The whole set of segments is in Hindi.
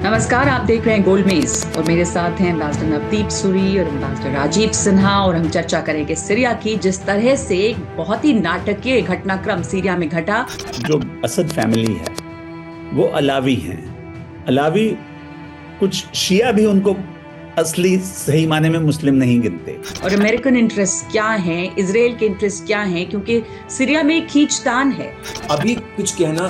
नमस्कार, आप देख रहे हैं गोल्ड मेज और मेरे साथ हैं एम्बेसडर नवदीप सूरी और एम्बेसडर राजीव सिन्हा। और हम चर्चा करेंगे सीरिया की, जिस तरह से एक बहुत ही नाटकीय घटनाक्रम सीरिया में घटा। जो असद फैमिली है वो अलावी हैं। अलावी, कुछ शिया भी उनको असली सही माने में मुस्लिम नहीं गिनते। और अमेरिकन इंटरेस्ट क्या है, इजराइल के इंटरेस्ट क्या है, क्योंकि सीरिया में एक खींचतान है। अभी कुछ कहना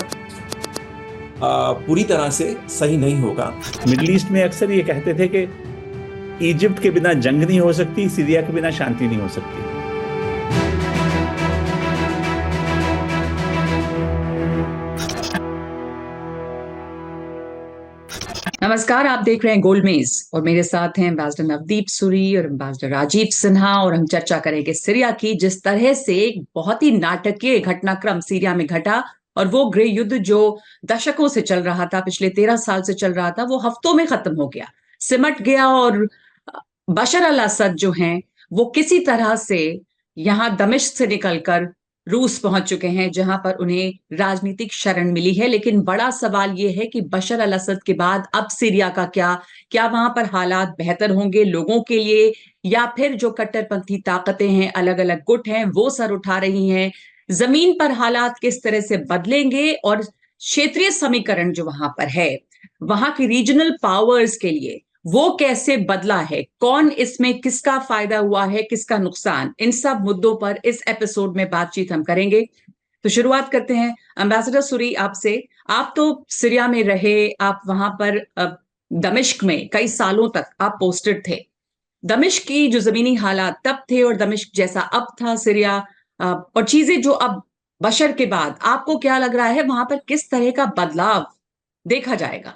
पूरी तरह से सही नहीं होगा। मिडिल ईस्ट में अक्सर ये कहते थे कि इजिप्ट के बिना जंग नहीं हो सकती, सीरिया के बिना शांति नहीं हो सकती। नमस्कार, आप देख रहे हैं गोल्ड मेज और मेरे साथ हैं एम्बेसडर नवदीप सूरी और एम्बेसडर राजीव सिन्हा। और हम चर्चा करेंगे सीरिया की, जिस तरह से एक बहुत ही नाटकीय घटनाक्रम सीरिया में घटा। और वो गृह युद्ध जो दशकों से चल रहा था, पिछले 13 साल से चल रहा था, वो हफ्तों में खत्म हो गया, सिमट गया। और बशर अल असद जो हैं, वो किसी तरह से यहाँ दमिश्क से निकलकर रूस पहुंच चुके हैं, जहां पर उन्हें राजनीतिक शरण मिली है। लेकिन बड़ा सवाल यह है कि बशर अल असद के बाद अब सीरिया का क्या वहां पर हालात बेहतर होंगे लोगों के लिए, या फिर जो कट्टरपंथी ताकतें हैं, अलग अलग गुट हैं, वो सर उठा रही हैं। जमीन पर हालात किस तरह से बदलेंगे, और क्षेत्रीय समीकरण जो वहां पर है, वहां की रीजनल पावर्स के लिए वो कैसे बदला है, कौन इसमें किसका फायदा हुआ है, किसका नुकसान, इन सब मुद्दों पर इस एपिसोड में बातचीत हम करेंगे। तो शुरुआत करते हैं एम्बेसडर सूरी आपसे। आप तो सीरिया में रहे, आप वहां पर दमिश्क में कई सालों तक आप पोस्टेड थे। दमिश्क की जो जमीनी हालात तब थे और दमिश्क जैसा अब था सीरिया, और चीजें जो अब बशर के बाद, आपको क्या लग रहा है वहां पर किस तरह का बदलाव देखा जाएगा?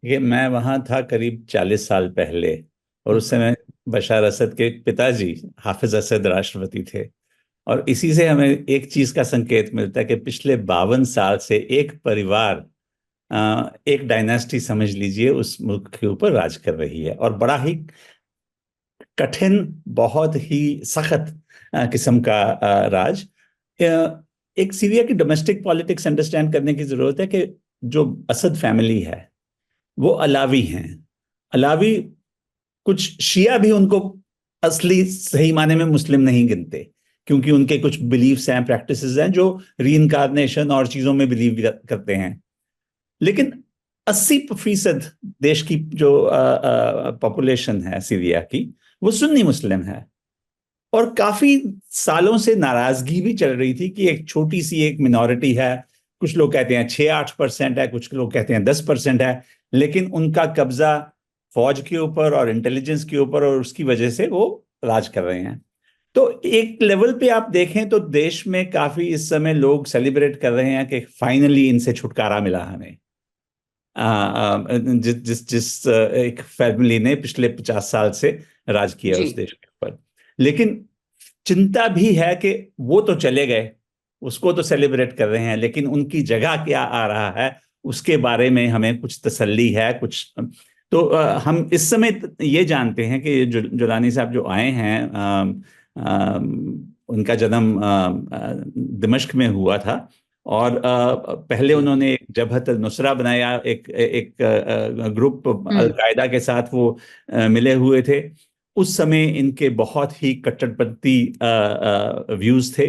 ये मैं वहां था करीब 40 साल पहले, और उस समय बशर असद के पिताजी हाफिज असद राष्ट्रपति थे। और इसी से हमें एक चीज का संकेत मिलता है कि पिछले 52 साल से एक परिवार, एक डायनेस्टी समझ लीजिए, उस मुल्क के ऊपर राज कर रही है। और बड़ा ही कठिन, बहुत ही सख्त किस्म का राज। एक सीरिया की डोमेस्टिक पॉलिटिक्स अंडरस्टैंड करने की जरूरत है कि जो असद फैमिली है वो अलावी हैं। अलावी, कुछ शिया भी उनको असली सही माने में मुस्लिम नहीं गिनते, क्योंकि उनके कुछ बिलीफ्स हैं, प्रैक्टिसेस हैं जो रीइंकार्नेशन और चीजों में बिलीव करते हैं। लेकिन 80% देश की जो पॉपुलेशन है सीरिया की, वो सुन्नी मुस्लिम है। और काफी सालों से नाराजगी भी चल रही थी कि एक छोटी सी एक मिनॉरिटी है, कुछ लोग कहते हैं 6-8% है, कुछ लोग कहते हैं 10% है, लेकिन उनका कब्जा फौज के ऊपर और इंटेलिजेंस के ऊपर, और उसकी वजह से वो राज कर रहे हैं। तो एक लेवल पे आप देखें तो देश में काफी इस समय लोग सेलिब्रेट कर रहे हैं कि फाइनली इनसे छुटकारा मिला हमें। जिस जिस जिस एक फैमिली ने पिछले 50 साल से राज किया उस देश के ऊपर। लेकिन चिंता भी है कि वो तो चले गए, उसको तो सेलिब्रेट कर रहे हैं, लेकिन उनकी जगह क्या आ रहा है उसके बारे में हमें कुछ तसल्ली है। कुछ तो हम इस समय ये जानते हैं कि जुलानी साहब जो आए हैं, उनका जन्म दिमश्क में हुआ था। और पहले उन्होंने एक जबहत नुसरा बनाया, एक ग्रुप अल-कायदा के साथ वो मिले हुए थे। उस समय इनके बहुत ही कट्टरपंथी व्यूज थे।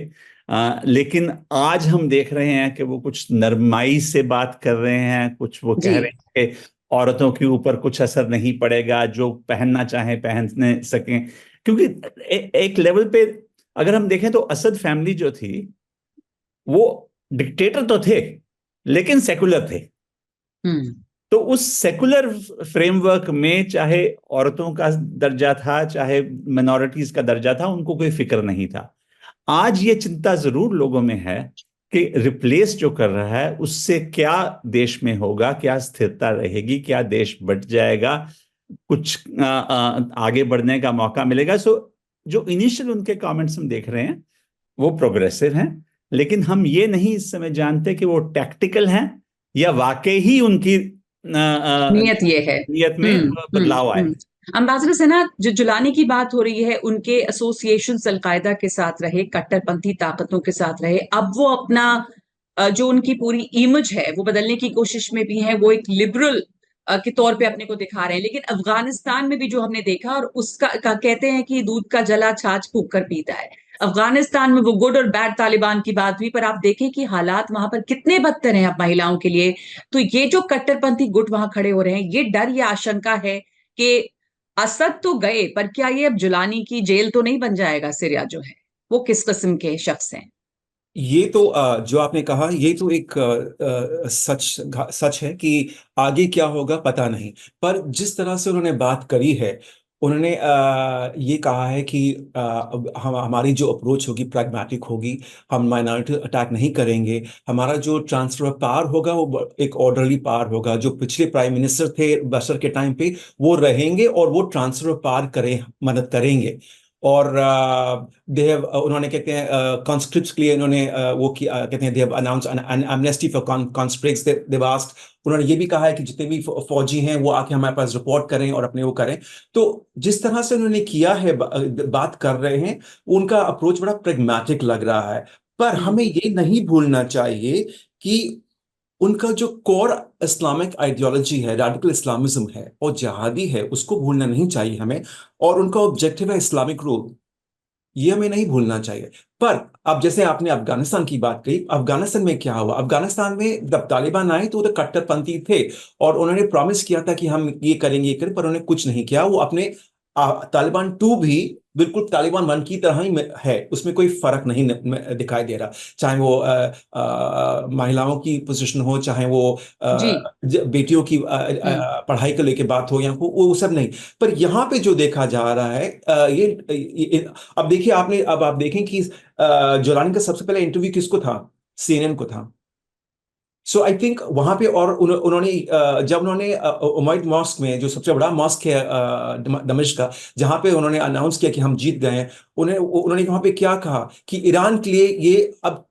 लेकिन आज हम देख रहे हैं कि वो कुछ नरमाई से बात कर रहे हैं, कुछ वो कह रहे हैं कि औरतों के ऊपर कुछ असर नहीं पड़ेगा, जो पहनना चाहे पहनने सकें। क्योंकि एक लेवल पे अगर हम देखें तो असद फैमिली जो थी वो डिक्टेटर तो थे, लेकिन सेकुलर थे। तो उस सेकुलर फ्रेमवर्क में चाहे औरतों का दर्जा था, चाहे मिनॉरिटीज का दर्जा था, उनको कोई फिक्र नहीं था। आज ये चिंता जरूर लोगों में है कि रिप्लेस जो कर रहा है उससे क्या देश में होगा, क्या स्थिरता रहेगी, क्या देश बढ़ जाएगा, कुछ आगे बढ़ने का मौका मिलेगा। सो जो इनिशियल उनके कमेंट्स हम देख रहे हैं वो प्रोग्रेसिव हैं, लेकिन हम ये नहीं इस समय जानते कि वो टैक्टिकल हैं या वाकई ही उनकी नियत ये है नियत में बदलाव आए। अम्बासडर सिन्हा, जो जुलानी की बात हो रही है, उनके एसोसिएशन अल-कायदा के साथ रहे, कट्टरपंथी ताकतों के साथ रहे, अब वो अपना जो उनकी पूरी इमेज है वो बदलने की कोशिश में भी है। वो एक लिबरल के तौर पे अपने को दिखा रहे हैं, लेकिन अफगानिस्तान में भी जो हमने देखा, और उसका कहते हैं कि दूध का जला छाछ फूंक कर पीता है। अफगानिस्तान में वो गुड और बैड तालिबान की बात हुई, पर आप देखें कि हालात वहां पर कितने बदतर हैं अब महिलाओं के लिए। तो ये जो कट्टरपंथी गुट वहां खड़े हो रहे हैं, ये डर, ये आशंका है कि असद तो गए, पर क्या ये अब जुलानी की जेल तो नहीं बन जाएगा सिरिया जो है? वो किस किस्म के शख्स हैं? ये तो जो आपने कहा, ये तो एक सच है कि आगे क्या होगा पता नहीं। पर जिस तरह से उन्होंने बात करी है, उन्होंने ये कहा है कि हम हमारी जो अप्रोच होगी प्रैग्मेटिक होगी, हम माइनॉरिटी अटैक नहीं करेंगे, हमारा जो ट्रांसफर ऑफ पावर होगा वो एक ऑर्डरली पावर होगा। जो पिछले प्राइम मिनिस्टर थे बशर के टाइम पे, वो रहेंगे और वो ट्रांसफर ऑफ पावर करें, मदद करेंगे। और दे हैव, उन्होंने कहते हैं कॉन्स्क्रिप्ट्स के लिए उन्होंने वो किया, कहते हैं they have announce an amnesty for conscripts. They asked, उन्होंने ये भी कहा है कि जितने भी फौजी हैं वो आके हमारे पास रिपोर्ट करें और अपने वो करें। तो जिस तरह से उन्होंने किया है, बात कर रहे हैं, उनका अप्रोच बड़ा प्रेगमेटिक लग रहा है। पर हमें ये नहीं भूलना चाहिए कि उनका जो कोर इस्लामिक आइडियोलॉजी है, रेडिकल इस्लामिज्म है और जिहादी है, उसको भूलना नहीं चाहिए हमें। और उनका ऑब्जेक्टिव है इस्लामिक रूल, ये हमें नहीं भूलना चाहिए। पर अब जैसे आपने अफगानिस्तान की बात कही, अफगानिस्तान में क्या हुआ? अफगानिस्तान में जब तालिबान आए तो वो तो कट्टरपंथी थे और उन्होंने प्रॉमिस किया था कि हम ये करेंगे, ये करें, पर उन्होंने कुछ नहीं किया। वो अपने तालिबान टू भी बिल्कुल तालिबान वन की तरह ही है, उसमें कोई फर्क नहीं दिखाई दे रहा। चाहे वो महिलाओं की पोजीशन हो, चाहे वो जी। बेटियों की हम्म। पढ़ाई को लेके बात हो, या वो सब नहीं। पर यहाँ पे जो देखा जा रहा है, अब देखिए आपने, अब आप देखें कि जोलानी का सबसे पहले इंटरव्यू किसको था? सीएनएन को था। सो आई थिंक वहां पे, और उन्होंने जब उन्होंने उमैद मॉस्क में, जो सबसे बड़ा मॉस्क है दमिश्क का, जहां पे उन्होंने अनाउंस किया कि हम जीत गए हैं, उन्होंने वहां पे क्या कहा कि ईरान के लिए ये अब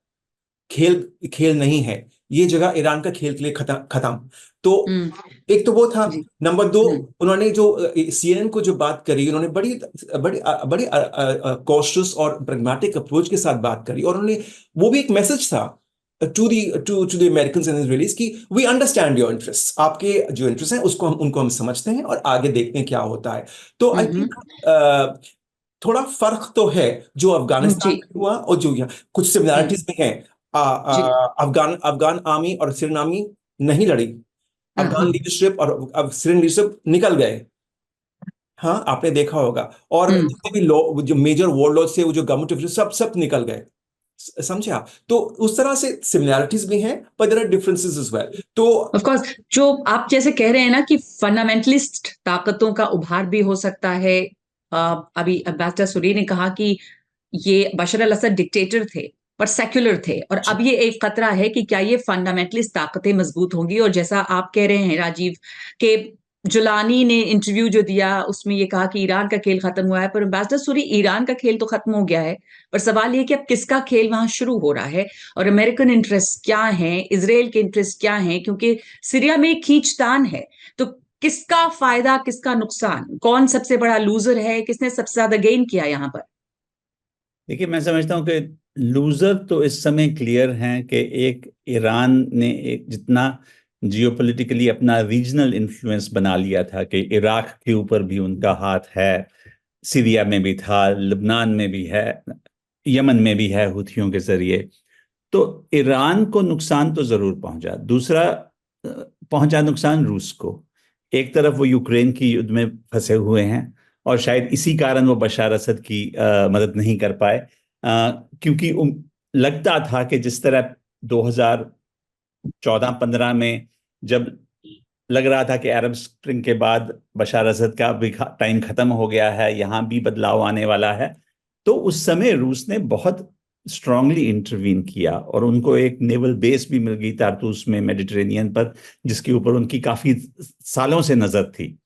खेल खेल नहीं है, ये जगह ईरान का खेल के लिए खत्म खत्म। तो हम्म। एक तो वो था। जी। नंबर दो, हम्म। उन्होंने जो सीएनएन को जो बात करी, उन्होंने बड़ी बड़ी बड़ी कॉशियस और प्रैग्मेटिक अप्रोच के साथ बात करी, और उन्होंने, वो भी एक मैसेज था to the Americans and Israelis की वी अंडरस्टैंड योर इंटरेस्ट, आपके जो इंटरेस्ट हैं उसको उनको हम समझते हैं और आगे देखते हैं क्या होता है। तो आई हम्म। थिंक थोड़ा फर्क तो है जो अफगानिस्तान जी। में हुआ और जो यहाँ, कुछ हम्म। सिमिलैरिटीज भी हैं। जी। अफगान अफगान आर्मी और सीरियन आर्मी नहीं लड़ी, अफगान हाँ। लीडरशिप और अब सीरियन लीडरशिप निकल गए। हाँ, आपने देखा होगा। और हम्म। जितने भी जो मेजर वॉरलॉर्ड्स थे, वो जो गवर्नमेंट, सब सब निकल गए। समझे आप? तो उस तरह से सिमिलैरिटीज भी हैं, पर there are differences as well. तो ऑफ कोर्स, जो आप जैसे कह रहे हैं ना कि फंडामेंटलिस्ट ताकतों का उभार भी हो सकता है। अभी अब्बास सुरी ने कहा कि ये बशर अल असद डिक्टेटर थे पर सेक्युलर थे, और अब ये एक खतरा है कि क्या ये फंडामेंटलिस्ट ताकतें मजबूत होंगी। और जैसा आप कह रहे हैं राजीव, के जुलानी ने इंटरव्यू जो दिया उसमें ये कहा कि ईरान का खेल खत्म हुआ है, पर एम्बेसडर सूरी, ईरान का खेल तो खत्म हो गया है, पर सवाल ये कि अब किसका खेल वहां शुरू हो रहा है, और अमेरिकन इंटरेस्ट क्या है, इसराइल के इंटरेस्ट क्या है, क्योंकि सीरिया में खींचतान है। तो किसका फायदा, किसका नुकसान, कौन सबसे बड़ा लूजर है, किसने सबसे ज्यादा गेन किया यहाँ पर? देखिए, मैं समझता हूँ कि लूजर तो इस समय क्लियर हैं कि एक ईरान ने एक जितना जियोपॉलिटिकली अपना रीजनल इन्फ्लुएंस बना लिया था कि इराक के ऊपर भी उनका हाथ है, सीरिया में भी था, लेबनान में भी है, यमन में भी है हुथियों के जरिए। तो ईरान को नुकसान तो जरूर पहुंचा। दूसरा पहुंचा नुकसान रूस को। एक तरफ वो यूक्रेन की युद्ध में फंसे हुए हैं और शायद इसी कारण वो बशार असद की मदद नहीं कर पाए, क्योंकि लगता था कि जिस तरह 2014-15 में जब लग रहा था कि अरब स्प्रिंग के बाद बशार असद का भी टाइम खत्म हो गया है, यहां भी बदलाव आने वाला है, तो उस समय रूस ने बहुत स्ट्रांगली इंटरवीन किया और उनको एक नेवल बेस भी मिल गई तारतूस में, मेडिटेरेनियन पर, जिसके ऊपर उनकी काफी सालों से नजर थी।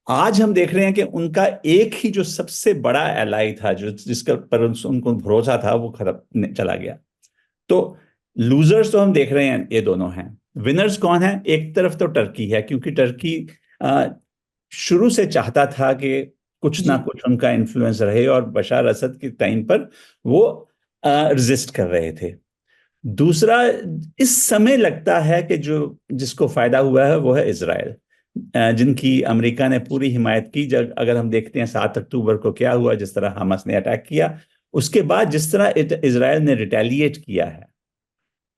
आज हम देख रहे हैं कि उनका एक ही जो सबसे बड़ा एलाई था, जो जिसका पर उनको भरोसा था, वो खत्म चला गया। तो लूजर्स तो हम देख रहे हैं ये दोनों हैं। विनर्स कौन है? एक तरफ तो टर्की है, क्योंकि टर्की शुरू से चाहता था कि कुछ ना जी। कुछ उनका इन्फ्लुएंस रहे और बशार असद के टाइम पर वो रेजिस्ट कर रहे थे। दूसरा, इस समय लगता है कि जो जिसको फायदा हुआ है वो है इजराइल, जिनकी अमेरिका ने पूरी हिमायत की। जब अगर हम देखते हैं 7 अक्टूबर को क्या हुआ, जिस तरह हमास ने अटैक किया, उसके बाद जिस तरह इजराइल ने रिटेलिएट किया है।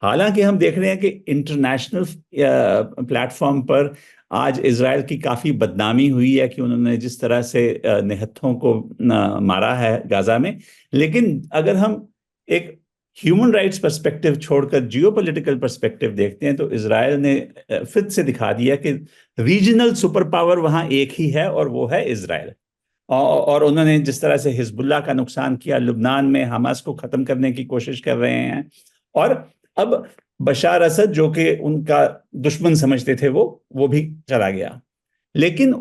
हालांकि हम देख रहे हैं कि इंटरनेशनल प्लेटफॉर्म पर आज इजराइल की काफी बदनामी हुई है कि उन्होंने जिस तरह से निहत्थों को मारा है गाजा में। लेकिन अगर हम एक ह्यूमन राइट्स पर्सपेक्टिव छोड़कर जियोपॉलिटिकल पर्सपेक्टिव देखते हैं, तो इजराइल ने फिर से दिखा दिया कि रीजनल सुपर पावर वहां एक ही है, और वो है इजराइल। और उन्होंने जिस तरह से हिजबुल्लाह का नुकसान किया, लुबनान में हमास को खत्म करने की कोशिश कर रहे हैं, और अब बशार असद जो कि उनका दुश्मन समझते थे वो भी चला गया। लेकिन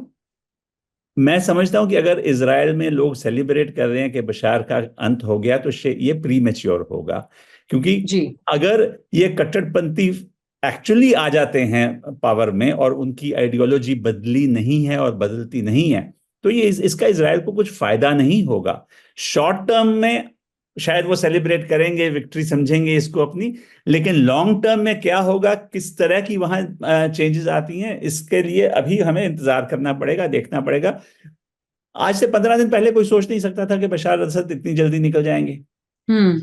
मैं समझता हूं कि अगर इजराइल में लोग सेलिब्रेट कर रहे हैं कि बशार का अंत हो गया, तो ये प्री मैच्योर होगा। क्योंकि जी अगर ये कट्टरपंथी एक्चुअली आ जाते हैं पावर में और उनकी आइडियोलॉजी बदली नहीं है और बदलती नहीं है, तो ये इसका इजराइल को कुछ फायदा नहीं होगा। शॉर्ट टर्म में शायद वो सेलिब्रेट करेंगे, विक्ट्री समझेंगे इसको अपनी, लेकिन लॉन्ग टर्म में क्या होगा, किस तरह की वहां चेंजेस आती हैं, इसके लिए अभी हमें इंतजार करना पड़ेगा, देखना पड़ेगा। आज से 15 दिन पहले कोई सोच नहीं सकता था कि बशार असद इतनी जल्दी निकल जाएंगे। हम्म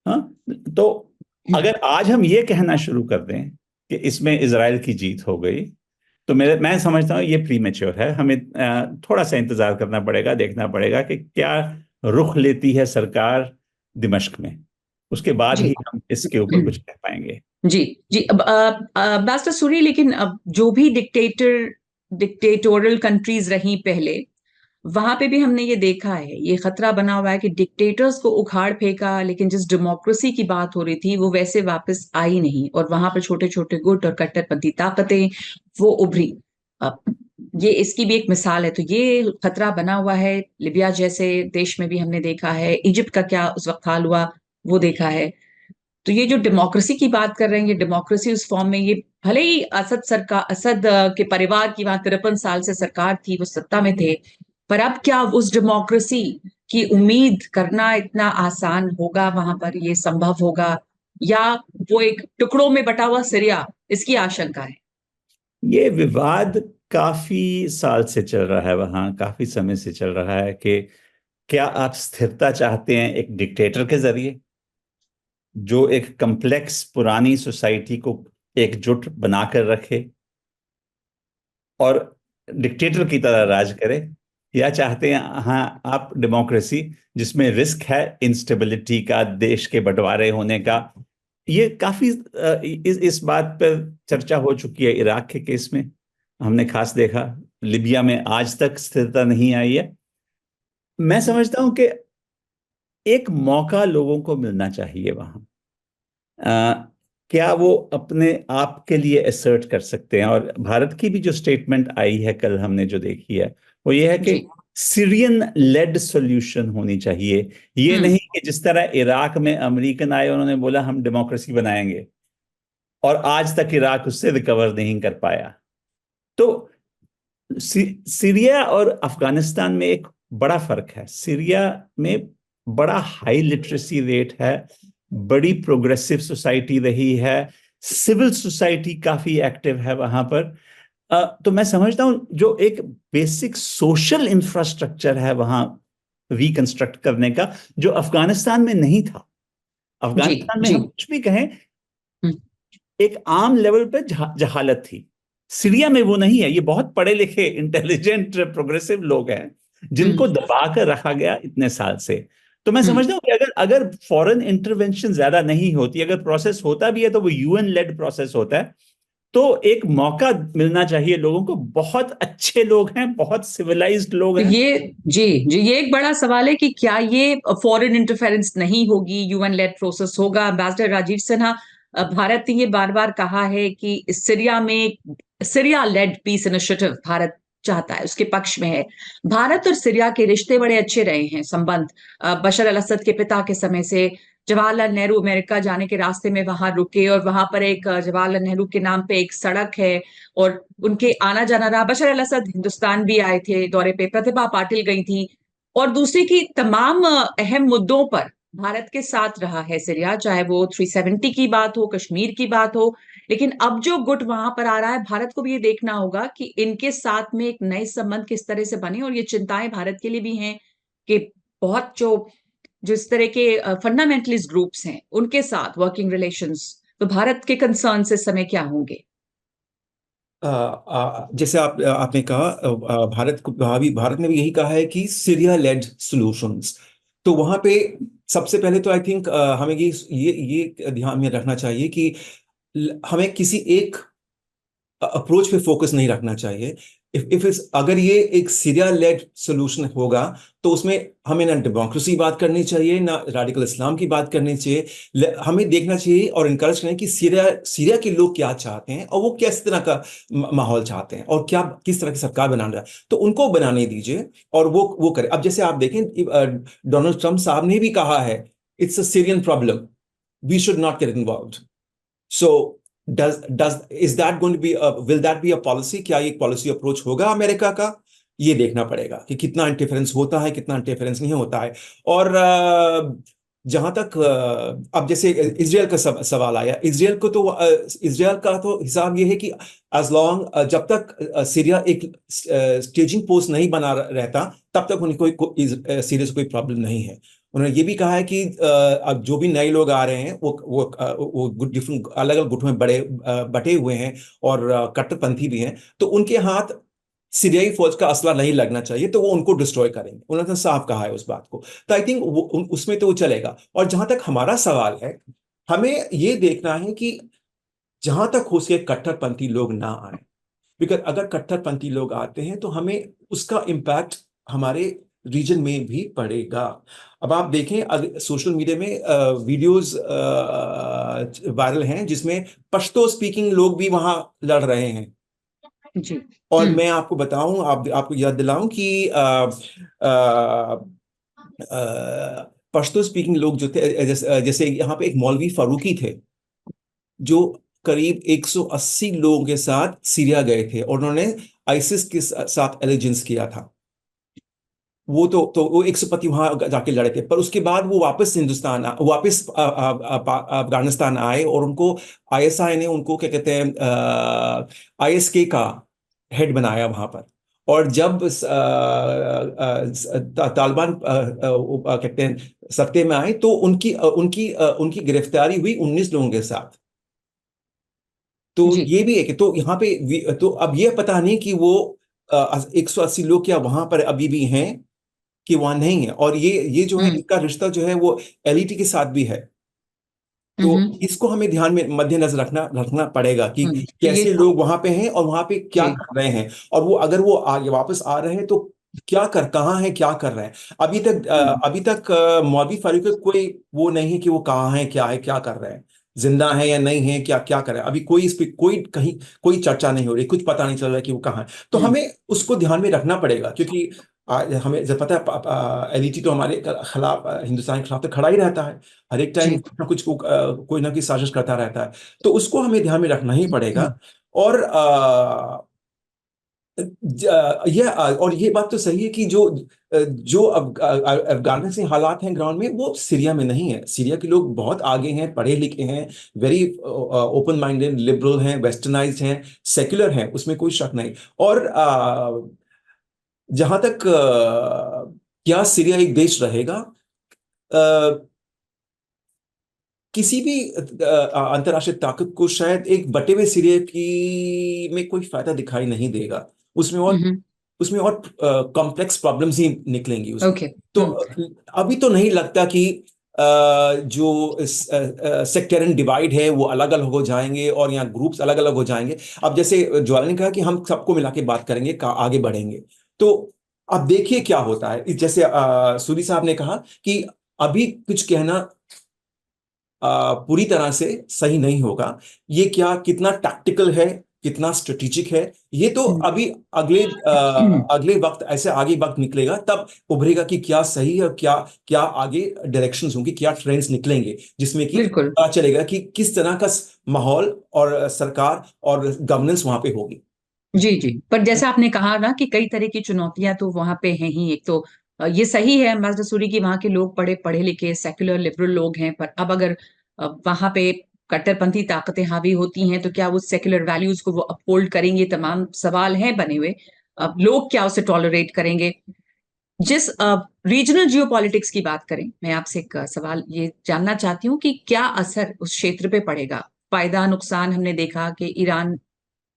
हाँ, तो अगर आज हम ये कहना शुरू कर दें कि इसमें इजराइल की जीत हो गई, तो मैं समझता हूँ ये प्री मैच्योर है। हमें थोड़ा सा इंतजार करना पड़ेगा, देखना पड़ेगा कि क्या रुख लेती है सरकार दिमश्क में, उसके बाद जी ही हम इसके ऊपर कुछ कह पाएंगे। जी जी। अब बैरिस्टर सूरी, लेकिन अब जो भी डिक्टेटोरियल कंट्रीज रही पहले, वहां पे भी हमने ये देखा है, ये खतरा बना हुआ है कि डिक्टेटर्स को उखाड़ फेंका, लेकिन जिस डेमोक्रेसी की बात हो रही थी वो वैसे वापस आई नहीं, और वहां पर छोटे छोटे गुट और कट्टरपंथी ताकतें वो उभरी। अब ये इसकी भी एक मिसाल है। तो ये खतरा बना हुआ है। लिबिया जैसे देश में भी हमने देखा है, इजिप्ट का क्या उस वक्त हाल हुआ वो देखा है। तो ये जो डेमोक्रेसी की बात कर रहे हैं, ये डेमोक्रेसी उस फॉर्म में, ये भले ही असद के परिवार की वहां 53 साल से सरकार थी, वो सत्ता में थे, पर अब क्या उस डेमोक्रेसी की उम्मीद करना इतना आसान होगा? वहां पर ये संभव होगा, या वो एक टुकड़ों में बटा हुआ सीरिया, इसकी आशंका है? ये विवाद काफी साल से चल रहा है, वहां काफी समय से चल रहा है कि क्या आप स्थिरता चाहते हैं एक डिक्टेटर के जरिए, जो एक कम्प्लेक्स पुरानी सोसाइटी को एकजुट बनाकर रखे और डिक्टेटर की तरह राज करे, या चाहते हैं हाँ आप डेमोक्रेसी जिसमें रिस्क है इंस्टेबिलिटी का, देश के बंटवारे होने का। ये काफी इस बात पर चर्चा हो चुकी है। इराक के केस में हमने खास देखा, लिबिया में आज तक स्थिरता नहीं आई है। मैं समझता हूं कि एक मौका लोगों को मिलना चाहिए वहां। क्या वो अपने आप के लिए असर्ट कर सकते हैं? और भारत की भी जो स्टेटमेंट आई है कल हमने जो देखी है, वो ये है कि जी। सीरियन लेड सॉल्यूशन होनी चाहिए। ये हम्म नहीं कि जिस तरह इराक में अमेरिकन आए, उन्होंने बोला हम डेमोक्रेसी बनाएंगे, और आज तक इराक उससे रिकवर नहीं कर पाया। तो सीरिया और अफगानिस्तान में एक बड़ा फर्क है। सीरिया में बड़ा हाई लिटरेसी रेट है, बड़ी प्रोग्रेसिव सोसाइटी रही है, सिविल सोसाइटी काफी एक्टिव है वहां पर। तो मैं समझता हूं जो एक बेसिक सोशल इंफ्रास्ट्रक्चर है वहां रिकंस्ट्रक्ट करने का, जो अफगानिस्तान में नहीं था। जी अफगानिस्तान में जी। हम कुछ भी कहें, हम्म एक आम लेवल पे जहालत थी। सीरिया में वो नहीं है। ये बहुत पढ़े लिखे इंटेलिजेंट प्रोग्रेसिव लोग हैं हम्म जिनको दबा कर रखा गया इतने साल से। तो मैं हम्म। समझता हूँ कि अगर अगर फॉरेन इंटरवेंशन ज्यादा नहीं होती, अगर प्रोसेस होता भी है तो वो यूएन लेड प्रोसेस होता है, तो एक मौका मिलना चाहिए लोगों को। बहुत अच्छे लोग हैं, बहुत सिविलाइज्ड लोग तो हैं। ये, जी जी, ये एक बड़ा सवाल है कि क्या ये फॉरेन इंटरफेरेंस नहीं होगी, यूएन लेड प्रोसेस होगा? एम्बेसडर राजीव सिन्हा, भारत ने ये बार बार कहा है कि सीरिया में Syria led peace initiative Bharat चाहता है, उसके पक्ष में है। भारत और सीरिया के रिश्ते बड़े अच्छे रहे हैं, संबंध बशर अल असद के पिता के समय से। जवाहरलाल नेहरू अमेरिका जाने के रास्ते में वहां रुके, और वहां पर एक जवाहरलाल नेहरू के नाम पे एक सड़क है, और उनके आना जाना रहा। बशर अल असद हिंदुस्तान भी आए थे दौरे पे, प्रतिभा पाटिल गई थी, और दूसरी की तमाम अहम मुद्दों पर भारत के साथ रहा है सीरिया, चाहे वो 370 की बात हो, कश्मीर की बात हो, लेकिन अब जो गुट वहां पर आ रहा है, भारत को भी ये देखना होगा कि इनके साथ में एक नए संबंध किस तरह से बने। और ये चिंताएं भारत के लिए भी हैं कि बहुत जो इस तरह के फंडामेंटलिस्ट ग्रुप्स हैं उनके साथ वर्किंग रिलेशंस, तो भारत के कंसर्न इस समय क्या होंगे? जैसे आपने कहा, भारत ने भी यही कहा है कि सीरिया लेड सॉल्यूशंस। तो वहां पे सबसे पहले तो आई थिंक हमें ये ध्यान में रखना चाहिए कि हमें किसी एक अप्रोच पे फोकस नहीं रखना चाहिए। इफ इस अगर ये एक सीरिया लेड सोल्यूशन होगा, तो उसमें हमें ना डेमोक्रेसी बात करनी चाहिए, ना रेडिकल इस्लाम की बात करनी चाहिए। हमें देखना चाहिए और इनकरेज करना कि सीरिया के लोग क्या चाहते हैं, और वो किस तरह का माहौल चाहते हैं, और क्या किस तरह की सरकार बनाना है, तो उनको बनाने दीजिए और वो करें। अब जैसे आप देखें, डोनाल्ड ट्रंप साहब ने भी कहा है, it's a Syrian problem, we should not get involved. So does is that going to be will that be a policy? क्या ये पॉलिसी अप्रोच होगा अमेरिका का? ये देखना पड़ेगा कि कितना इंटरफेरेंस होता है, कितना इंटरफेरेंस नहीं होता है। और जहां तक अब जैसे इसराइल का सवाल आया, इसराइल का तो हिसाब ये है कि एज लॉन्ग जब तक सीरिया एक स्टेजिंग पोस्ट नहीं बना रहता, तब तक उन्हें सीरिया से कोई प्रॉब्लम नहीं है। उन्होंने ये भी कहा है कि अब जो भी नए लोग आ रहे हैं, वो डिफरेंट अलग अलग गुटों में बटे हुए हैं, और कट्टरपंथी भी हैं, तो उनके हाथ सीरियाई फौज का असला नहीं लगना चाहिए, तो वो उनको डिस्ट्रॉय करेंगे। उन्होंने तो साफ कहा है उस बात को। तो आई थिंक उसमें तो वो चलेगा। और जहां तक हमारा सवाल है, हमें ये देखना है कि जहां तक हो सके कट्टरपंथी लोग ना आए। बिकॉज अगर कट्टरपंथी लोग आते हैं, तो हमें उसका इम्पैक्ट हमारे रीजन में भी पड़ेगा। अब आप देखें, सोशल मीडिया में वीडियोस वायरल हैं जिसमें पश्तो स्पीकिंग लोग भी वहां लड़ रहे हैं। जी। और मैं आपको बताऊं, आपको याद दिलाऊं कि पश्तो स्पीकिंग लोग जो थे, जैसे यहाँ पे एक मौलवी फारूकी थे, जो करीब 180 लोगों के साथ सीरिया गए थे, और उन्होंने आईसिस के साथ एलिजेंस किया था। तो वो 125 वहां जाके लड़े थे, पर उसके बाद वो वापस वापस अफगानिस्तान आए, और उनको आईएसआई ने उनको क्या कहते हैं, आईएसके का हेड बनाया वहां पर। और जब तालिबान कहते हैं सत्ते में आए, तो उनकी गिरफ्तारी हुई 19 लोगों के साथ। तो जी। ये भी है कि तो यहाँ पे तो अब ये पता नहीं कि वो 180 लोग क्या वहां पर अभी भी हैं कि वहां नहीं है। और ये जो है, हम्म। इनका रिश्ता जो है वो एलईटी के साथ भी है। तो हम्म। इसको हमें ध्यान में मद्देनजर रखना पड़ेगा कि तो ये कैसे लोग वहां पे हैं, और वहां पे क्या जी। कर रहे हैं, और वो अगर वो आगे वापस आ रहे हैं, तो कहाँ हैं, क्या कर रहे हैं। हम्म। अभी तक मौलवी फारूक का कोई वो नहीं है कि वो कहाँ है, क्या कर रहे हैं, जिंदा है या नहीं है, क्या कर रहे हैं। अभी कोई इस पे कहीं कोई चर्चा नहीं हो रही, कुछ पता नहीं चल रहा कि वो कहाँ है। तो हम्म। हमें उसको ध्यान में रखना पड़ेगा, क्योंकि हमें जब पता है, एलईटी तो हमारे खिलाफ, हिंदुस्तान के खिलाफ तो खड़ा ही रहता है। हर एक टाइम जी। कोई ना कोई साजिश करता रहता है। तो उसको हमें ध्यान में रखना ही पड़ेगा। हम्म। और ये बात तो सही है कि जो अफगानिस्तान से हालात हैं ग्राउंड में, वो सीरिया में नहीं है। सीरिया के लोग बहुत आगे हैं, पढ़े लिखे हैं, वेरी ओपन माइंडेड, लिबरल हैं, वेस्टर्नाइज्ड हैं, सेक्युलर हैं, उसमें कोई शक नहीं। और जहां तक क्या सीरिया एक देश रहेगा, किसी भी अंतर्राष्ट्रीय ताकत को शायद एक बटे हुए सिरे की में कोई फायदा दिखाई नहीं देगा। उसमें और हम्म। उसमें और कॉम्प्लेक्स प्रॉब्लम्स ही निकलेंगी उसमें। ओके। तो हम्म। अभी तो नहीं लगता कि जो सेक्टरियन डिवाइड है वो अलग अलग हो जाएंगे, और यहाँ ग्रुप्स अलग अलग हो जाएंगे। अब जैसे ज्वाला ने कहा कि हम सबको मिला के बात करेंगे, आगे बढ़ेंगे। तो अब देखिए क्या होता है। जैसे सूरी साहब ने कहा कि अभी कुछ कहना पूरी तरह से सही नहीं होगा। ये क्या कितना टैक्टिकल है, कितना स्ट्रेटेजिक है, ये तो हम्म। अभी अगले वक्त, ऐसे आगे वक्त निकलेगा, तब उभरेगा कि क्या सही है, और क्या क्या आगे डायरेक्शंस होंगी, क्या ट्रेंड्स निकलेंगे, जिसमें कि बिल्कुल। पता चलेगा कि किस तरह का माहौल और सरकार और गवर्नेंस वहां पे होगी। जी। जी। पर जैसा आपने कहा ना कि कई तरह की चुनौतियां तो वहां पे हैं ही। एक तो ये सही है एम्बेसडर सूरी की वहां के लोग पढ़े लिखे सेक्युलर लिबरल लोग हैं, पर अब अगर वहां पे कट्टरपंथी ताकतें हावी होती हैं तो क्या वो सेक्युलर वैल्यूज को वो अपहोल्ड करेंगे? तमाम सवाल हैं बने हुए। अब लोग क्या उसे टॉलरेट करेंगे? जिस रीजनल जियोपॉलिटिक्स की बात करें, मैं आपसे एक सवाल ये जानना चाहती हूँ कि क्या असर उस क्षेत्र पे पड़ेगा? फायदा नुकसान हमने देखा कि ईरान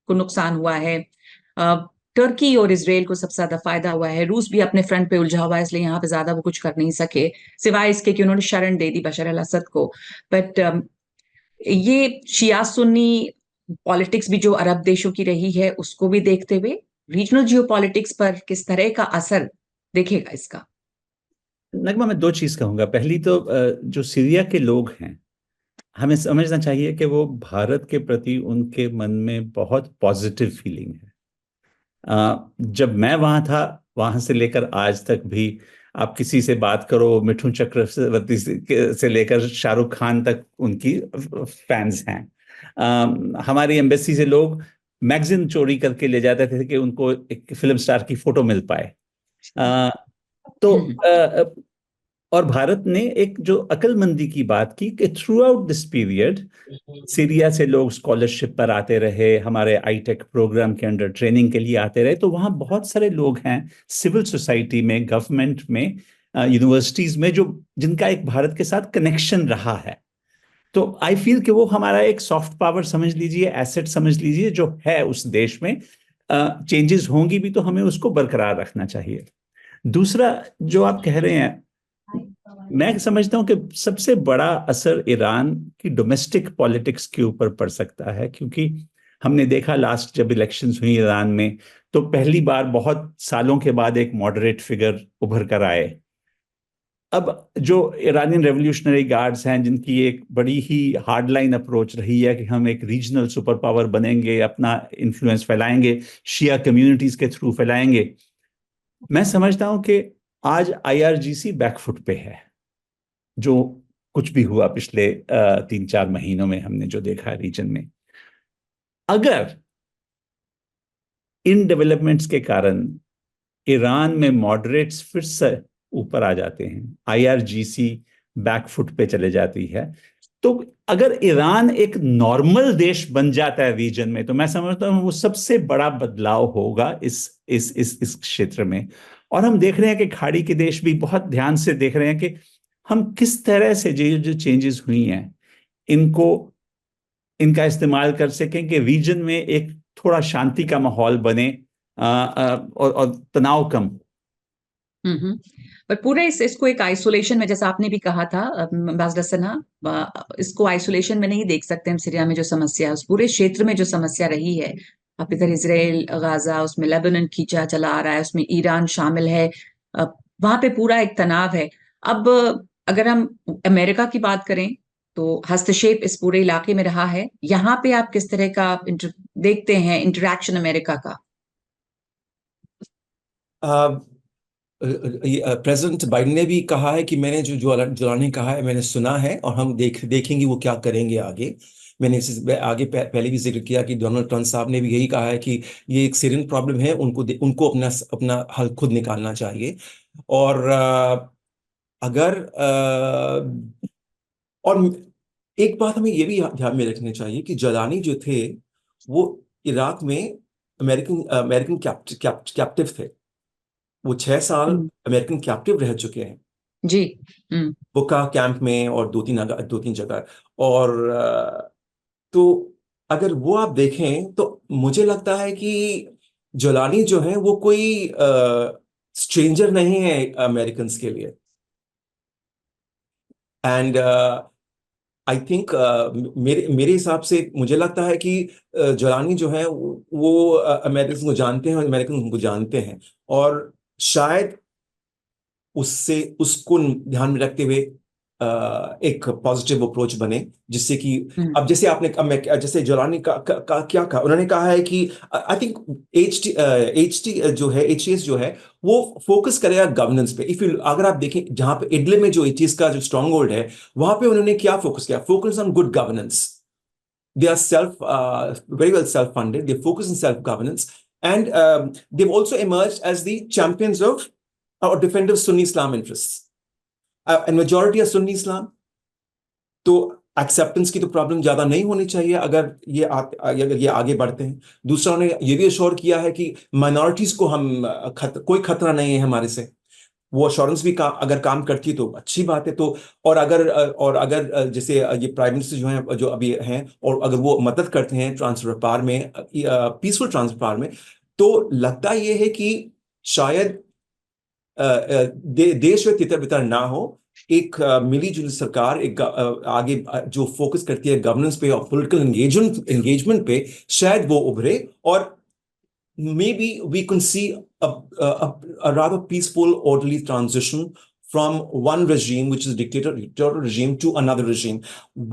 को नुकसान हुआ है, टर्की और इसराइल को सबसे ज्यादा फायदा हुआ है, रूस भी अपने फ्रंट पे उलझा हुआ है, इसलिए यहाँ पे ज्यादा वो कुछ कर नहीं सके सिवाय इसके कि उन्होंने शरण दे दी बशर अल असद को। बट ये शिया सुन्नी पॉलिटिक्स भी जो अरब देशों की रही है उसको भी देखते हुए रीजनल जियोपॉलिटिक्स पर किस तरह का असर देखेगा इसका? नगमा, मैं दो चीज कहूंगा। पहली तो जो सीरिया के लोग हैं, हमें समझना चाहिए कि वो भारत के प्रति उनके मन में बहुत पॉजिटिव फीलिंग है। जब मैं वहां था, वहां से लेकर आज तक भी आप किसी से बात करो, मिठुन चक्रवर्ती से लेकर शाहरुख खान तक उनकी फैंस हैं। हमारी एम्बेसी से लोग मैगजीन चोरी करके ले जाते थे कि उनको एक फिल्म स्टार की फोटो मिल पाए। अ, तो और भारत ने एक जो अक्लमंदी की बात की कि through out this period Syria से लोग स्कॉलरशिप पर आते रहे, हमारे आईटेक प्रोग्राम के अंडर ट्रेनिंग के लिए आते रहे। तो वहाँ बहुत सारे लोग हैं सिविल सोसाइटी में, गवर्नमेंट में, यूनिवर्सिटीज में, जो जिनका एक भारत के साथ कनेक्शन रहा है। तो आई फील कि वो हमारा एक सॉफ्ट पावर समझ लीजिए, एसेट समझ लीजिए जो है उस देश में। चेंजेस होंगी भी तो हमें उसको बरकरार रखना चाहिए। दूसरा, जो आप कह रहे हैं, मैं समझता हूं कि सबसे बड़ा असर ईरान की डोमेस्टिक पॉलिटिक्स के ऊपर पड़ सकता है, क्योंकि हमने देखा लास्ट जब इलेक्शंस हुई ईरान में, तो पहली बार बहुत सालों के बाद एक मॉडरेट फिगर उभर कर आए। अब जो ईरानियन रेवोल्यूशनरी गार्ड्स हैं, जिनकी एक बड़ी ही हार्डलाइन अप्रोच रही है कि हम एक रीजनल सुपर पावर बनेंगे, अपना इन्फ्लुएंस फैलाएंगे, शिया कम्युनिटीज के थ्रू फैलाएंगे, मैं समझता हूं कि आज आईआरजीसी बैकफुट पे है। जो कुछ भी हुआ पिछले 3-4 महीनों में हमने जो देखा रीजन में, अगर इन डेवलपमेंट्स के कारण ईरान में मॉडरेट्स फिर से ऊपर आ जाते हैं, आईआरजीसी बैकफुट पे चले जाती है, तो अगर ईरान एक नॉर्मल देश बन जाता है रीजन में, तो मैं समझता हूं वो सबसे बड़ा बदलाव होगा इस क्षेत्र में। और हम देख रहे हैं कि खाड़ी के देश भी बहुत ध्यान से देख रहे हैं कि हम किस तरह से जो चेंजेस हुई हैं इनको इनका इस्तेमाल कर सकें कि रीजन में एक थोड़ा शांति का माहौल बने, और तनाव कम। पर पूरे इसको एक आइसोलेशन में, जैसा आपने भी कहा था एम्बेसडर सिन्हा, इसको आइसोलेशन में नहीं देख सकते हम। सीरिया में जो समस्या है, उस पूरे क्षेत्र में जो समस्या रही है, अब इधर इसराइल गाजा, उसमें लेबनान खींचा चला आ रहा है, उसमें ईरान शामिल है, वहां पे पूरा एक तनाव है। अब अगर हम अमेरिका की बात करें तो हस्तक्षेप इस पूरे इलाके में रहा है। यहाँ पे आप किस तरह का देखते हैं इंटरेक्शन अमेरिका का? प्रेसिडेंट बाइडेन ने भी कहा है कि मैंने जो जलाने कहा है मैंने सुना है, और हम देखेंगे वो क्या करेंगे आगे। मैंने आगे पहले भी जिक्र किया कि डोनाल्ड ट्रंप साहब ने भी यही कहा है कि ये एक सीरियन प्रॉब्लम है, उनको अपना अपना हल खुद निकालना चाहिए। और अगर और एक बात हमें ये भी ध्यान में रखनी चाहिए कि जलानी जो थे वो इराक में अमेरिकन अमेरिकन कैप्टिव थे। वो 6 साल हम्म, अमेरिकन कैप्टिव रह चुके हैं, जी। हम्म। बुका कैंप में और दो तीन जगह। और तो अगर वो आप देखें तो मुझे लगता है कि जोलानी जो है वो कोई स्ट्रेंजर नहीं है अमेरिकन के लिए। एंड आई थिंक मेरे मेरे हिसाब से मुझे लगता है कि जोलानी जो है वो अमेरिकन को जानते हैं और अमेरिकन उनको जानते हैं, और शायद उससे उसको ध्यान में रखते हुए एक पॉजिटिव अप्रोच बने, जिससे कि हम्म। अब जैसे आपने जैसे जोलानी का क्या कहा, उन्होंने कहा है कि आई थिंक एच टी जो है एच जो है वो फोकस करेगा गवर्नेंस पे। इफ यू अगर आप देखें जहां पे इडलिब में जो एच का जो स्ट्रॉन्ग होल्ड है, वहां पे उन्होंने क्या फोकस किया, focus on good governance. They are very well self-funded. They focus on self-governance, and they've also emerged as the champions of और defender Sunni Islam interest and majority of Sunni Islam, तो एक्सेप्टेंस की तो प्रॉब्लम ज्यादा नहीं होनी चाहिए अगर ये आगे बढ़ते हैं। दूसरा, उन्होंने ये भी अश्योर किया है कि माइनॉरिटीज को हम कोई खतरा नहीं है हमारे से। वो अश्योरेंस भी अगर काम करती है तो अच्छी बात है। तो और अगर जैसे ये प्राइम मिनिस्टर जो हैं, जो अभी हैं, और अगर वो मदद करते हैं ट्रांसफर पार में, पीसफुल ट्रांसफर पार में, तो लगता ये है कि शायद देश में तितर बितर ना हो, एक मिली जुली सरकार, एक आगे जो फोकस करती है गवर्नेंस पे और पॉलिटिकल एंगेजमेंट पे, शायद वो उभरे, और maybe we can see a rather peaceful, orderly transition from one regime, which is a dictator regime, to another regime.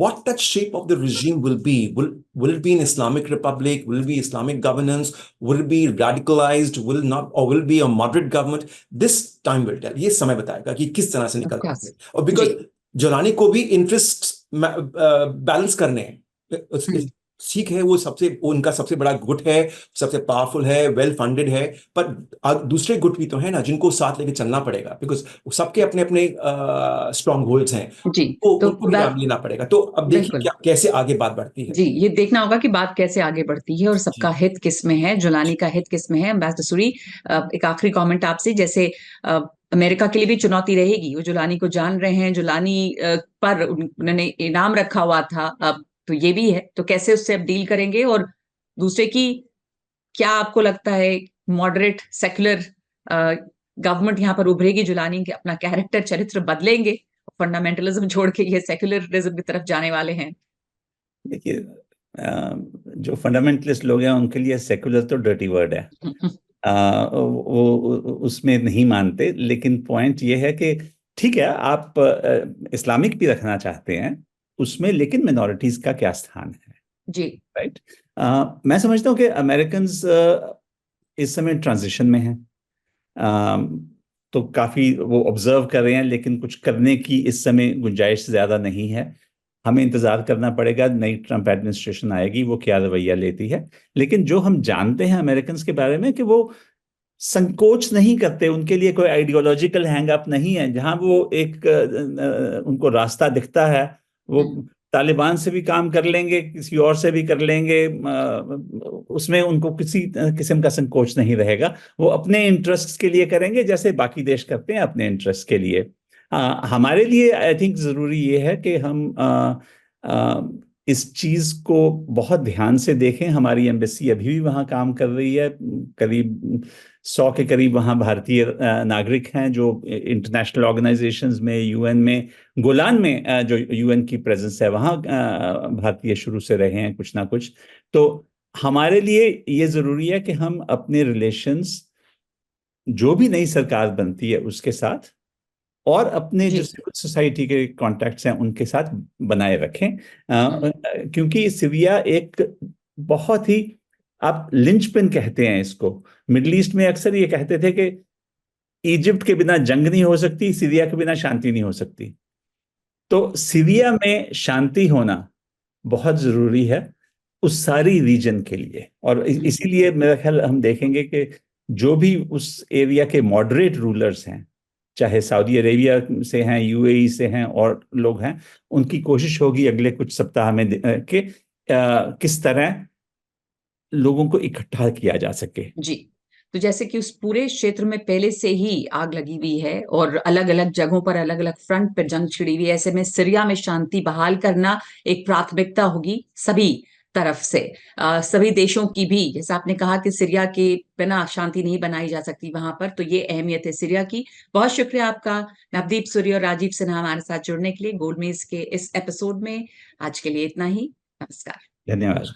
What that shape of the regime will be? Will it be an Islamic republic? Will it be Islamic governance? Will it be radicalized? Will it not? Or will it be a moderate government? This time will tell. ये समय बताएगा कि किस तरह से निकलता है। और because जोलानी को भी इंटरेस्ट बैलेंस करने हैं। ठीक है, उनका सबसे बड़ा गुट है, सबसे पावरफुल है, वेल फंडेड है, पर दूसरे गुट भी तो है ना जिनको साथ लेके चलना पड़ेगा, बिकॉज सबके अपने अपने स्ट्रॉन्ग होल्ड्स हैं, तो उनको भी काम लेना पड़ेगा। तो अब देखिए कैसे आगे बात बढ़ती है। जी, ये देखना होगा कि बात कैसे आगे बढ़ती है और सबका हित किस में है, जोलानी का हित किस में है। एम्बेसडर सूरी, एक आखिरी कमेंट आपसे, जैसे अमेरिका के लिए भी चुनौती रहेगी, वो जोलानी को जान रहे हैं, जोलानी पर उन्होंने इनाम रखा हुआ था, अब तो ये भी है, तो कैसे उससे अब डील करेंगे? और दूसरे की, क्या आपको लगता है मॉडरेट सेक्युलर गवर्नमेंट यहाँ पर उभरेगी? जोलानी के अपना कैरेक्टर, चरित्र बदलेंगे, फंडामेंटलिज्म छोड़ के ये सेक्युलरिज्म की तरफ जाने वाले हैं? देखिए, जो फंडामेंटलिस्ट लोग हैं उनके लिए सेक्युलर तो डर्टी वर्ड है। वो उसमें नहीं मानते, लेकिन पॉइंट ये है कि ठीक है, आप इस्लामिक भी रखना चाहते हैं उसमें, लेकिन मिनॉरिटीज का क्या स्थान है? जी, राइट। मैं समझता हूँ कि अमेरिकन इस समय ट्रांजिशन में हैं, तो काफी वो ऑब्जर्व कर रहे हैं, लेकिन कुछ करने की इस समय गुंजाइश ज्यादा नहीं है। हमें इंतजार करना पड़ेगा, नई ट्रंप एडमिनिस्ट्रेशन आएगी, वो क्या रवैया लेती है। लेकिन जो हम जानते हैं अमेरिकन के बारे में, कि वो संकोच नहीं करते, उनके लिए कोई आइडियोलॉजिकल हैंग अप नहीं है। जहां वो उनको रास्ता दिखता है, वो तालिबान से भी काम कर लेंगे, किसी और से भी कर लेंगे, उसमें उनको किसी किस्म का संकोच नहीं रहेगा। वो अपने इंटरेस्ट के लिए करेंगे, जैसे बाकी देश करते हैं अपने इंटरेस्ट के लिए। हमारे लिए आई थिंक जरूरी ये है कि हम इस चीज को बहुत ध्यान से देखें। हमारी एम्बेसी अभी भी वहां काम कर रही है, करीब 100 के करीब वहां भारतीय नागरिक हैं जो इंटरनेशनल ऑर्गेनाइजेशंस में, यूएन में, गोलान में जो यूएन की प्रेजेंस है वहां भारतीय शुरू से रहे हैं कुछ ना कुछ। तो हमारे लिए ये जरूरी है कि हम अपने रिलेशंस, जो भी नई सरकार बनती है उसके साथ, और अपने जो सिविल सोसाइटी के कॉन्टैक्ट्स हैं उनके साथ बनाए रखें, क्योंकि सीरिया एक बहुत ही, आप लिंचपिन कहते हैं इसको। मिडिल ईस्ट में अक्सर ये कहते थे कि इजिप्ट के बिना जंग नहीं हो सकती, सीरिया के बिना शांति नहीं हो सकती। तो सीरिया में शांति होना बहुत जरूरी है उस सारी रीजन के लिए, और इसीलिए मेरा ख्याल हम देखेंगे कि जो भी उस एरिया के मॉडरेट रूलर्स हैं, चाहे सऊदी अरेबिया से हैं, यूएई से हैं, और लोग हैं, उनकी कोशिश होगी अगले कुछ सप्ताह में कि किस तरह लोगों को इकट्ठा किया जा सके। जी, तो जैसे कि उस पूरे क्षेत्र में पहले से ही आग लगी हुई है और अलग अलग जगहों पर अलग अलग फ्रंट पर जंग छिड़ी हुई है, ऐसे में सीरिया में शांति बहाल करना एक प्राथमिकता होगी सभी तरफ से, सभी देशों की भी। जैसा आपने कहा कि सीरिया के बिना शांति नहीं बनाई जा सकती वहां पर, तो ये अहमियत है सीरिया की। बहुत शुक्रिया आपका नवदीप सूरी और राजीव सिन्हा हमारे साथ जुड़ने के लिए गोलमेज के इस एपिसोड में। आज के लिए इतना ही, नमस्कार। धन्यवाद।